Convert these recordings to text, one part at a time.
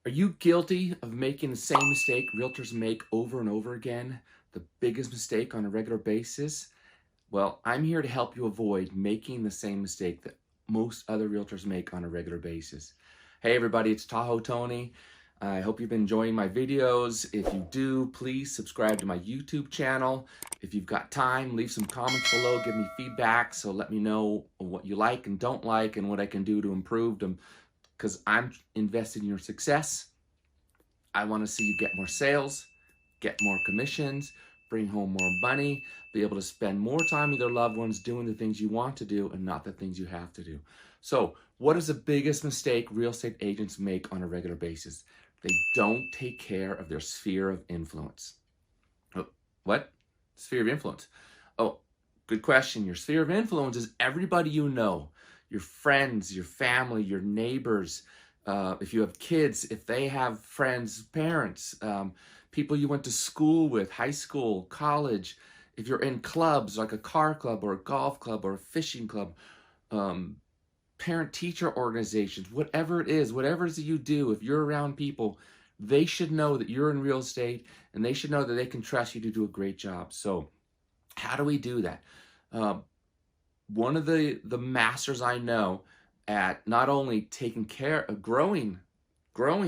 Are you guilty of making the same mistake realtors make over and over again? The biggest mistake on a regular basis? Well, I'm here to help you avoid making the same mistake that most other realtors make on a regular basis. Hey everybody, it's Tahoe Tony. I hope you've been enjoying my videos. If you do, please subscribe to my YouTube channel. If you've got time, leave some comments below, give me feedback, so let me know what you like and don't like and what I can do to improve them, because I'm invested in your success. I want to see you get more sales, get more commissions, bring home more money, be able to spend more time with your loved ones doing the things you want to do and not the things you have to do. So, what is the biggest mistake real estate agents make on a regular basis? They don't take care of their sphere of influence. Oh, what? Sphere of influence. Oh, good question. Your sphere of influence is everybody you know, your friends, your family, your neighbors. If you have kids, if they have friends, parents, people you went to school with, high school, college, if you're in clubs like a car club or a golf club or a fishing club, um, parent-teacher organizations, whatever it is that you do, if you're around people, they should know that you're in real estate and they should know that they can trust you to do a great job. So how do we do that? One of the masters I know at not only taking care of growing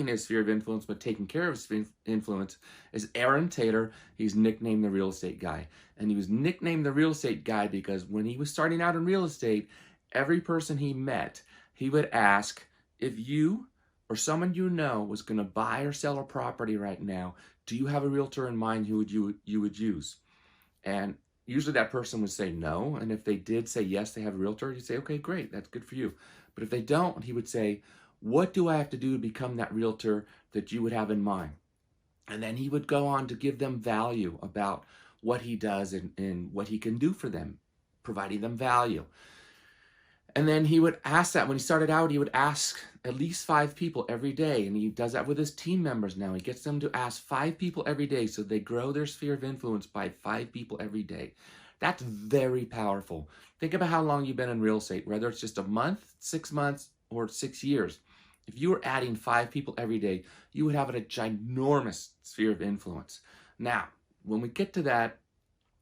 his sphere of influence, but taking care of his sphere of influence is Aaron Taylor. He's nicknamed the real estate guy. And he was nicknamed the real estate guy because when he was starting out in real estate, every person he met, he would ask, if you or someone you know was going to buy or sell a property right now, do you have a realtor in mind who you would use? And usually that person would say no. And if they did say yes, they have a realtor, you'd say, okay, great, that's good for you. But if they don't, he would say, what do I have to do to become that realtor that you would have in mind? And then he would go on to give them value about what he does and what he can do for them, providing them value. And then he would ask that when he started out, he would ask at least 5 people every day. And he does that with his team members now. He gets them to ask 5 people every day so they grow their sphere of influence by 5 people every day. That's very powerful. Think about how long you've been in real estate, whether it's just a month, 6 months, or 6 years. If you were adding 5 people every day, you would have a ginormous sphere of influence. Now, when we get to that,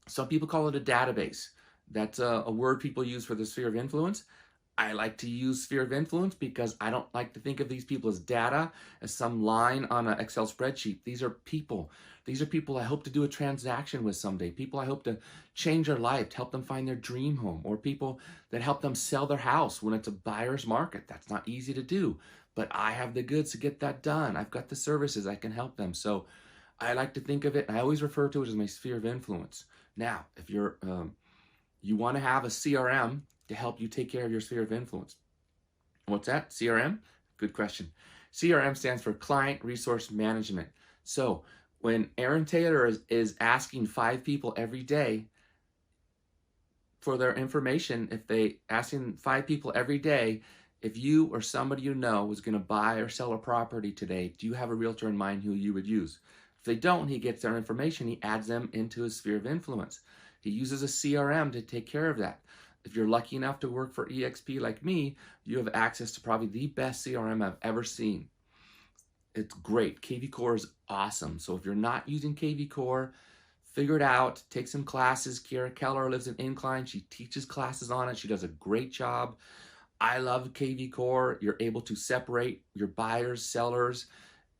some people call it a database. That's a word people use for the sphere of influence. I like to use sphere of influence because I don't like to think of these people as data, as some line on an Excel spreadsheet. These are people. These are people I hope to do a transaction with someday. People I hope to change their life, to help them find their dream home, or people that help them sell their house when it's a buyer's market. That's not easy to do, but I have the goods to get that done. I've got the services, I can help them. So I like to think of it, I always refer to it as my sphere of influence. Now, if you're you want to have a CRM to help you take care of your sphere of influence. What's that? CRM? Good question. CRM stands for Client Resource Management. So when Aaron Taylor is asking 5 people every day for their information, if they asking 5 people every day, if you or somebody you know was going to buy or sell a property today, do you have a realtor in mind who you would use? If they don't, he gets their information, he adds them into his sphere of influence. He uses a CRM to take care of that. If you're lucky enough to work for EXP like me, you have access to probably the best CRM I've ever seen. It's great. KV Core is awesome. So if you're not using KV Core, figure it out. Take some classes. Kiara Keller lives in Incline. She teaches classes on it. She does a great job. I love KV Core. You're able to separate your buyers, sellers,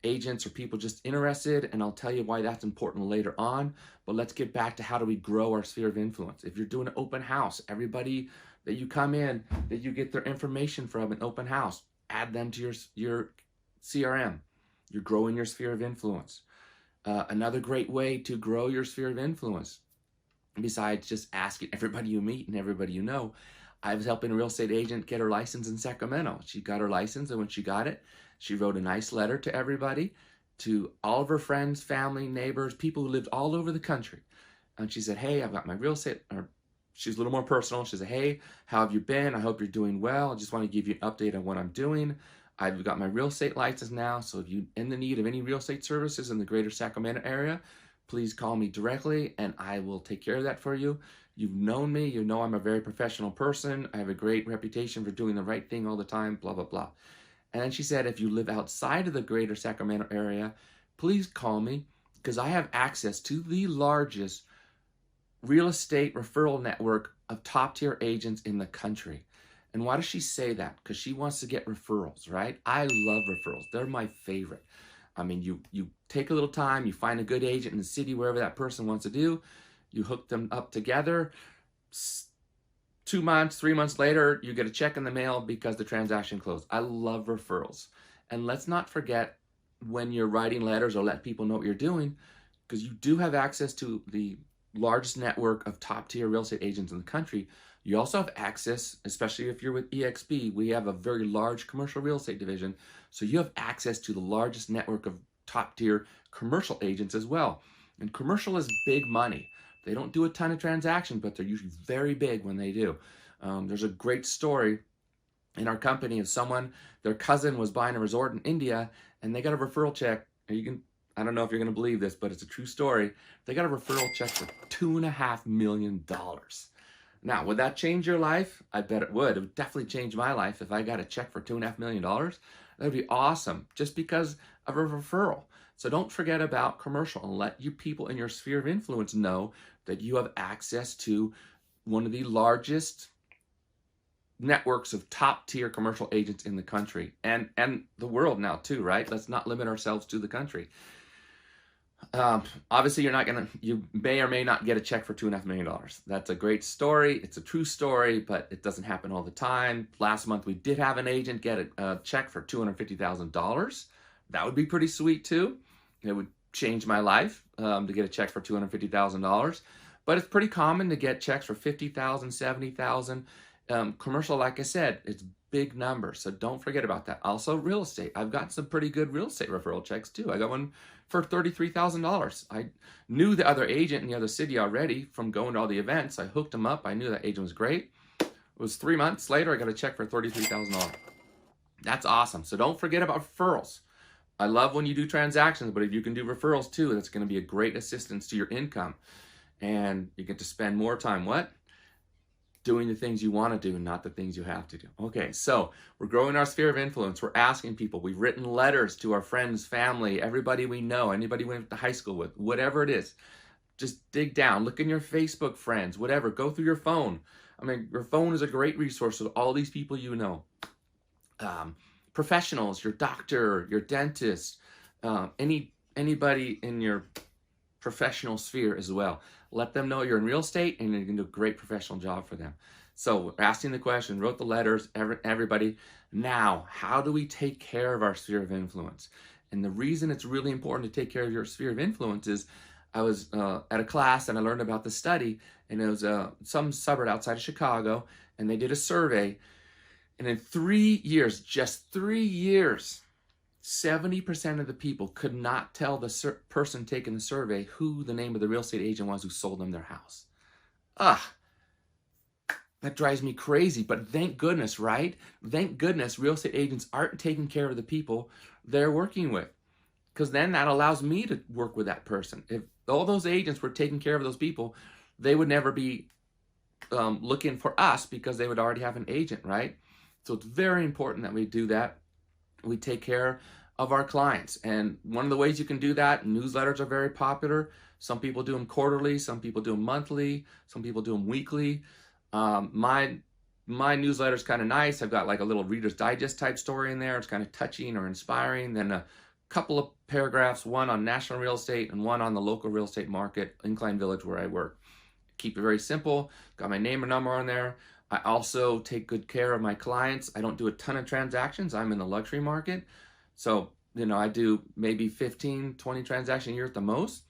agents, or people just interested, and I'll tell you why that's important later on. But let's get back to how do we grow our sphere of influence. If you're doing an open house, everybody that you come in, that you get their information from an open house, add them to your CRM. You're growing your sphere of influence. Another great way to grow your sphere of influence, besides just asking everybody you meet and everybody you know, I was helping a real estate agent get her license in Sacramento. She got her license, and when she got it, she wrote a nice letter to everybody, to all of her friends, family, neighbors, people who lived all over the country. And she said, hey, I've got my real estate, or she's a little more personal. She said, hey, how have you been? I hope you're doing well. I just want to give you an update on what I'm doing. I've got my real estate license now, so if you're in the need of any real estate services in the greater Sacramento area, please call me directly and I will take care of that for you. You've known me, you know I'm a very professional person. I have a great reputation for doing the right thing all the time, blah, blah, blah. And then she said, if you live outside of the greater Sacramento area, please call me because I have access to the largest real estate referral network of top tier agents in the country. And why does she say that? Because she wants to get referrals, right? I love referrals. They're my favorite. I mean, you take a little time, you find a good agent in the city, wherever that person wants to do, you hook them up together. 2 months, 3 months later, you get a check in the mail because the transaction closed. I love referrals. And let's not forget when you're writing letters or let people know what you're doing, because you do have access to the largest network of top tier real estate agents in the country. You also have access, especially if you're with EXP, we have a very large commercial real estate division. So you have access to the largest network of top tier commercial agents as well. And commercial is big money. They don't do a ton of transactions, but they're usually very big when they do. There's a great story in our company of someone, their cousin was buying a resort in India and they got a referral check. I don't know if you're going to believe this, but it's a true story. They got a referral check for $2.5 million. Now, would that change your life? I bet it would. It would definitely change my life if I got a check for $2.5 million. That would be awesome, just because of a referral. So don't forget about commercial and let you people in your sphere of influence know that you have access to one of the largest networks of top tier commercial agents in the country and the world now too, right? Let's not limit ourselves to the country. Obviously, you may or may not get a check for $2.5 million. That's a great story. It's a true story, but it doesn't happen all the time. Last month, we did have an agent get a check for $250,000. That would be pretty sweet too. It would change my life to get a check for $250,000. But it's pretty common to get checks for $50,000, $70,000. Commercial, like I said, it's big numbers, so don't forget about that. Also, real estate. I've got some pretty good real estate referral checks too. I got one for $33,000. I knew the other agent in the other city already from going to all the events. I hooked him up. I knew that agent was great. It was 3 months later, I got a check for $33,000. That's awesome. So don't forget about referrals. I love when you do transactions, but if you can do referrals too, that's going to be a great assistance to your income. And you get to spend more time, doing the things you want to do, not the things you have to do. Okay, so we're growing our sphere of influence. We're asking people. We've written letters to our friends, family, everybody we know, anybody we went to high school with, whatever it is. Just dig down. Look in your Facebook friends, whatever. Go through your phone. I mean, your phone is a great resource with all these people you know. Professionals, your doctor, your dentist, anybody in your professional sphere as well. Let them know you're in real estate and you're going to do a great professional job for them. So we're asking the question, wrote the letters, everybody. Now, how do we take care of our sphere of influence? And the reason it's really important to take care of your sphere of influence is I was at a class and I learned about the study, and it was some suburb outside of Chicago, and they did a survey. And in 3 years, just 3 years, 70% of the people could not tell the person taking the survey who the name of the real estate agent was who sold them their house. That drives me crazy, but thank goodness, right? Thank goodness real estate agents aren't taking care of the people they're working with, because then that allows me to work with that person. If all those agents were taking care of those people, they would never be looking for us because they would already have an agent, right? So it's very important that we do that. We take care of our clients. And one of the ways you can do that, newsletters are very popular. Some people do them quarterly, some people do them monthly, some people do them weekly. My newsletter is kind of nice. I've got like a little Reader's Digest type story in there. It's kind of touching or inspiring. Then a couple of paragraphs, one on national real estate and one on the local real estate market, Incline Village, where I work. Keep it very simple. Got my name and number on there. I also take good care of my clients. I don't do a ton of transactions. I'm in the luxury market. So, I do maybe 15, 20 transactions a year at the most.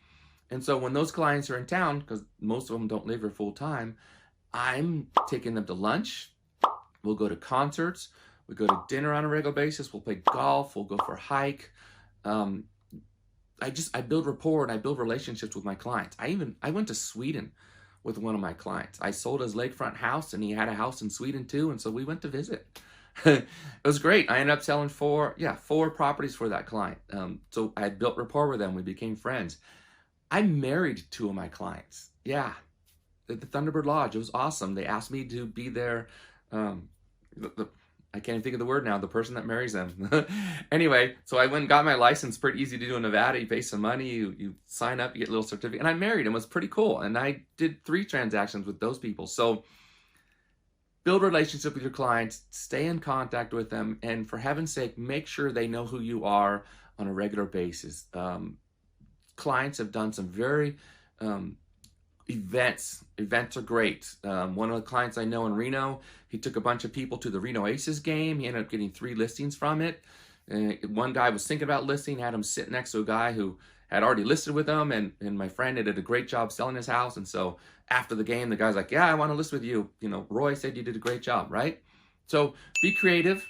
And so when those clients are in town, because most of them don't live here full time, I'm taking them to lunch. We'll go to concerts. We go to dinner on a regular basis. We'll play golf. We'll go for a hike. I build rapport and I build relationships with my clients. I went to Sweden with one of my clients. I sold his lakefront house and he had a house in Sweden too. And so we went to visit. It was great. I ended up selling four properties for that client. So I had built rapport with them. We became friends. I married 2 of my clients. Yeah. At the Thunderbird Lodge. It was awesome. They asked me to be there. I can't even think of the word now, the person that marries them. Anyway, so I went and got my license. Pretty easy to do in Nevada. You pay some money, you sign up, you get a little certificate. And I married him. It was pretty cool. And I did 3 transactions with those people. So build a relationship with your clients, stay in contact with them, and for heaven's sake, make sure they know who you are on a regular basis. Clients have done some very events are great. One of the clients I know in Reno, he took a bunch of people to the Reno Aces game. He ended up getting 3 listings from it. One guy was thinking about listing, had him sit next to a guy who had already listed with him, and my friend did a great job selling his house. And so after the game, the guy's like, yeah, I want to list with you. You know, Roy said you did a great job, right? So be creative.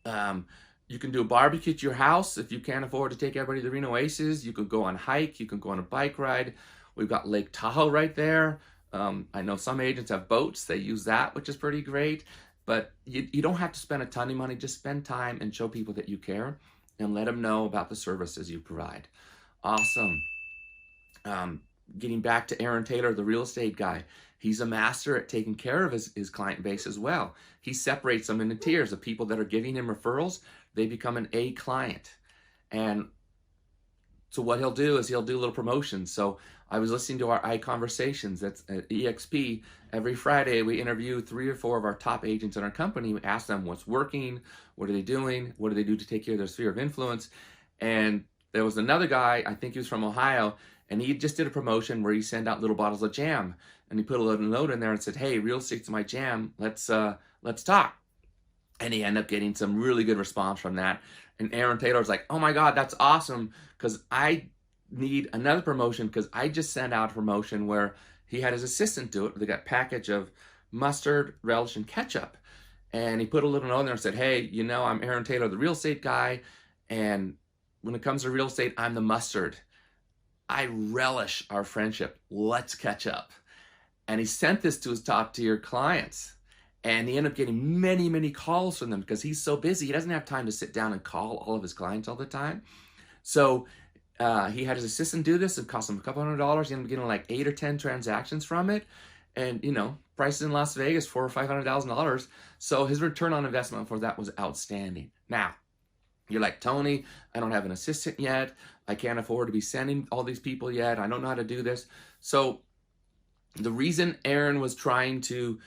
You can do a barbecue at your house. If you can't afford to take everybody to the Reno Aces, you could go on a hike, you can go on a bike ride. We've got Lake Tahoe right there. I know some agents have boats. They use that, which is pretty great. But you don't have to spend a ton of money. Just spend time and show people that you care and let them know about the services you provide. Awesome. Getting back to Aaron Taylor, the real estate guy. He's a master at taking care of his client base as well. He separates them into tiers. The people that are giving him referrals, they become an A client. And so what he'll do is he'll do little promotions. So I was listening to our iConversations, that's at EXP. Every Friday, we interview 3 or 4 of our top agents in our company. We ask them what's working, what are they doing, what do they do to take care of their sphere of influence. And there was another guy, I think he was from Ohio, and he just did a promotion where he sent out little bottles of jam. And he put a little note in there and said, hey, real estate's my jam, let's talk. And he ended up getting some really good response from that. And Aaron Taylor was like, oh my God, that's awesome, because I need another promotion, because I just sent out a promotion where he had his assistant do it. They got a package of mustard, relish, and ketchup. And he put a little note in there and said, hey, you know, I'm Aaron Taylor, the real estate guy, and when it comes to real estate, I'm the mustard. I relish our friendship. Let's catch up. And he sent this to his top tier clients. And he ended up getting many, many calls from them because he's so busy. He doesn't have time to sit down and call all of his clients all the time. So he had his assistant do this. It cost him a couple $100s. He ended up getting like 8 or 10 transactions from it. And, you know, prices in Las Vegas, $400,000 or $500,000. So his return on investment for that was outstanding. Now, you're like, Tony, I don't have an assistant yet. I can't afford to be sending all these people yet. I don't know how to do this. So the reason Aaron was trying to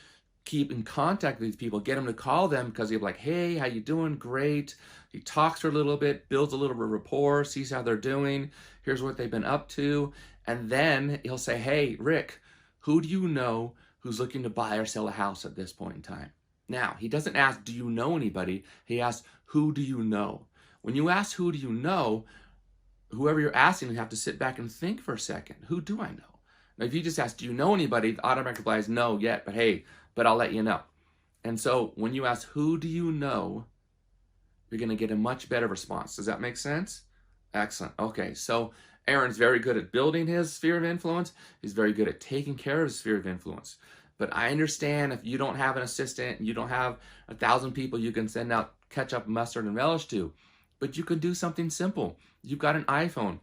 keep in contact with these people, get them to call them, because he'd be like, hey, how you doing? Great. He talks for a little bit, builds a little bit of rapport, sees how they're doing. Here's what they've been up to. And then he'll say, hey, Rick, who do you know who's looking to buy or sell a house at this point in time? Now, he doesn't ask, do you know anybody? He asks, who do you know? When you ask, who do you know, whoever you're asking, you have to sit back and think for a second. Who do I know? Now, if you just ask, do you know anybody? The automatic reply is no yet, but hey, but I'll let you know. And so when you ask, who do you know, you're going to get a much better response. Does that make sense? Excellent. Okay, so Aaron's very good at building his sphere of influence. He's very good at taking care of his sphere of influence. But I understand if you don't have an assistant, you don't have 1,000 people you can send out ketchup, mustard, and relish to, but you can do something simple. You've got an iPhone.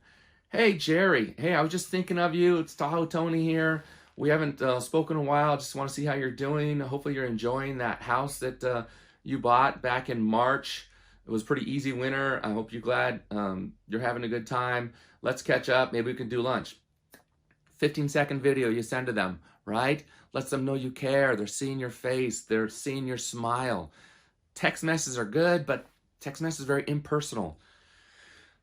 Hey, Jerry. Hey, I was just thinking of you. It's Tahoe Tony here. We haven't spoken in a while. Just want to see how you're doing. Hopefully you're enjoying that house that you bought back in March. It was a pretty easy winter. I hope you're glad you're having a good time. Let's catch up. Maybe we can do lunch. 15-second video you send to them, right? Lets them know you care. They're seeing your face. They're seeing your smile. Text messages are good, but text message is very impersonal.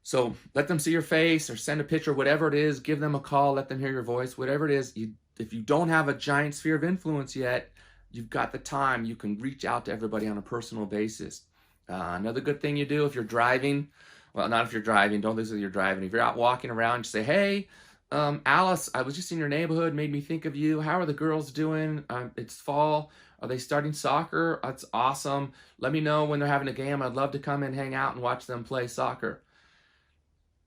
So let them see your face or send a picture, whatever it is. Give them a call. Let them hear your voice. Whatever it is, if you don't have a giant sphere of influence yet, you've got the time. You can reach out to everybody on a personal basis. Another good thing you do if you're driving, well, not if you're driving, don't listen to you're driving. If you're out walking around, just say, hey, Alice, I was just in your neighborhood, made me think of you. How are the girls doing? It's fall. Are they starting soccer? That's awesome. Let me know when they're having a game. I'd love to come and hang out and watch them play soccer.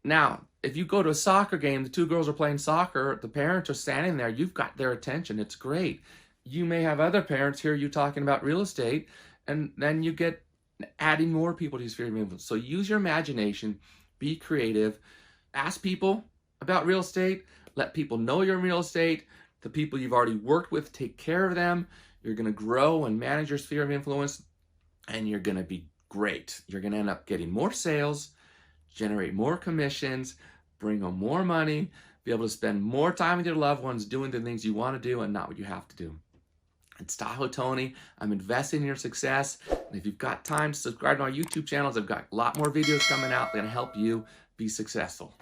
Now, if you go to a soccer game, the 2 girls are playing soccer, the parents are standing there, you've got their attention. It's great. You may have other parents hear you talking about real estate, and then you get adding more people to your sphere of influence. So use your imagination, be creative, ask people about real estate, let people know you're in real estate. The people you've already worked with, take care of them. You're going to grow and manage your sphere of influence. and you're going to be great. You're going to end up getting more sales, generate more commissions, bring home more money, be able to spend more time with your loved ones doing the things you want to do and not what you have to do. It's Tahoe Tony. I'm investing in your success. And if you've got time to subscribe to my YouTube channels, I've got a lot more videos coming out that are going to help you be successful.